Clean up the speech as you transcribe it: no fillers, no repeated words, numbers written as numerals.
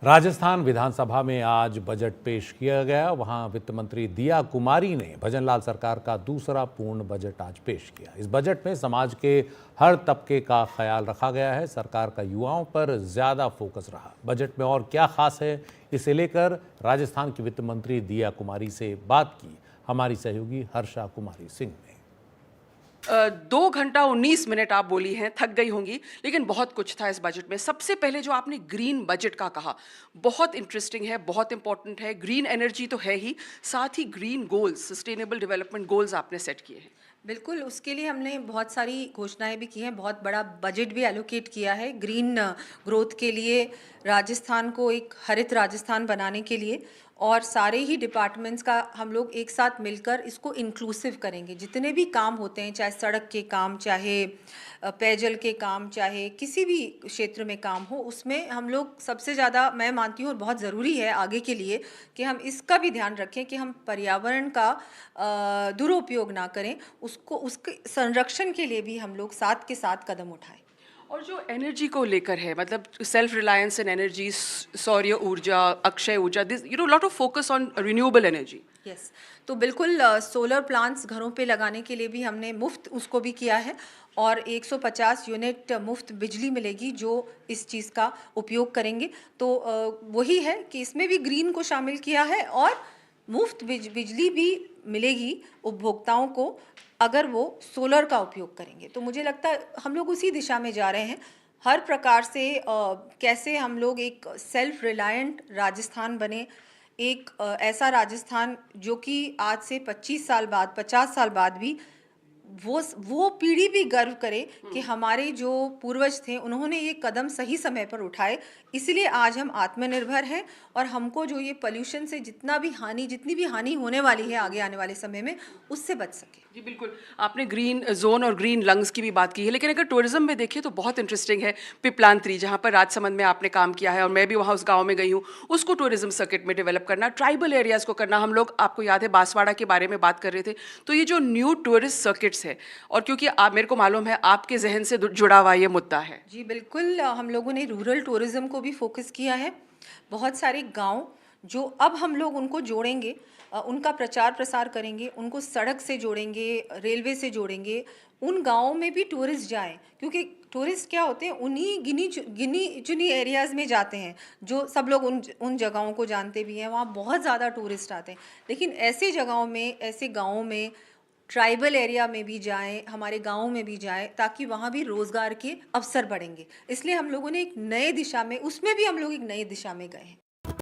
राजस्थान विधानसभा में आज बजट पेश किया गया। वहां वित्त मंत्री दिया कुमारी ने भजनलाल सरकार का दूसरा पूर्ण बजट आज पेश किया। इस बजट में समाज के हर तबके का ख्याल रखा गया है। सरकार का युवाओं पर ज्यादा फोकस रहा। बजट में और क्या खास है, इसे लेकर राजस्थान की वित्त मंत्री दिया कुमारी से बात की हमारी सहयोगी हर्षा कुमारी सिंह ने। 2 घंटा 19 मिनट आप बोली हैं, थक गई होंगी, लेकिन बहुत कुछ था इस बजट में। सबसे पहले जो आपने ग्रीन बजट का कहा, बहुत इंटरेस्टिंग है, बहुत इंपॉर्टेंट है। ग्रीन एनर्जी तो है ही, साथ ही green goals, sustainable development goals आपने सेट किए हैं। बिल्कुल, उसके लिए हमने बहुत सारी घोषणाएं भी की हैं, बहुत बड़ा बजट भी एलोकेट किया है ग्रीन ग्रोथ के लिए, राजस्थान को एक हरित राजस्थान बनाने के लिए। और सारे ही डिपार्टमेंट्स का हम लोग एक साथ मिलकर इसको इंक्लूसिव करेंगे। जितने भी काम होते हैं, चाहे सड़क के काम, चाहे पेयजल के काम, चाहे किसी भी क्षेत्र में काम हो, उसमें हम लोग सबसे ज़्यादा, मैं मानती हूँ और बहुत ज़रूरी है आगे के लिए, कि हम इसका भी ध्यान रखें कि हम पर्यावरण का दुरुपयोग ना करें, उसके संरक्षण के लिए भी हम लोग साथ के साथ कदम उठाएं। और जो एनर्जी को लेकर है, मतलब सेल्फ रिलायंस इन एनर्जी, सौर्य ऊर्जा, अक्षय ऊर्जा, this lot of focus on renewable energy. Yes, तो बिल्कुल सोलर प्लांट्स घरों पे लगाने के लिए भी हमने मुफ्त उसको भी किया है, और 150 यूनिट मुफ्त बिजली मिलेगी जो इस चीज़ का उपयोग करेंगे। तो वही है कि इसमें भी ग्रीन को शामिल किया है, और मुफ्त बिजली भी मिलेगी उपभोक्ताओं को अगर वो सोलर का उपयोग करेंगे। तो मुझे लगता है हम लोग उसी दिशा में जा रहे हैं, हर प्रकार से कैसे हम लोग एक सेल्फ रिलायंट राजस्थान बने, एक ऐसा राजस्थान जो कि आज से 25 साल बाद, 50 साल बाद भी वो पीढ़ी भी गर्व करे कि हमारे जो पूर्वज थे उन्होंने ये कदम सही समय पर उठाए, इसलिए आज हम आत्मनिर्भर हैं। और हमको जो ये पोल्यूशन से जितनी भी हानि होने वाली है आगे आने वाले समय में, उससे बच सके। जी बिल्कुल, आपने ग्रीन जोन और ग्रीन लंग्स की भी बात की है, लेकिन अगर टूरिज्म में देखें तो बहुत इंटरेस्टिंग है पिपलांत्री, जहाँ पर राजसमंद में आपने काम किया है और मैं भी वहाँ उस गांव में गई हूँ। उसको टूरिज्म सर्किट में डेवलप करना, ट्राइबल एरियाज़ को करना। हम लोग, आपको याद है, बांसवाड़ा के बारे में बात कर रहे थे। तो ये जो न्यू टूरिस्ट सर्किट्स है, और क्योंकि आप, मेरे को मालूम है आपके जहन से जुड़ा हुआ ये मुद्दा है। जी बिल्कुल, हम लोगों ने रूरल टूरिज्म को भी फोकस किया है। बहुत सारे गांव जो अब हम लोग उनको जोड़ेंगे, उनका प्रचार प्रसार करेंगे, उनको सड़क से जोड़ेंगे, रेलवे से जोड़ेंगे। उन गाँवों में भी टूरिस्ट जाएं, क्योंकि टूरिस्ट क्या होते हैं, उन्हीं गिनी चुनी एरियाज़ में जाते हैं, जो सब लोग उन जगहों को जानते भी हैं। वहाँ बहुत ज़्यादा टूरिस्ट आते हैं, लेकिन ऐसे जगहों में, ऐसे गाँवों में, ट्राइबल एरिया में भी जाएं, हमारे गाँव में भी जाएं, ताकि वहाँ भी रोज़गार के अवसर बढ़ेंगे। इसलिए हम लोगों ने एक नए दिशा में, उसमें भी हम लोग एक नई दिशा में गए हैं।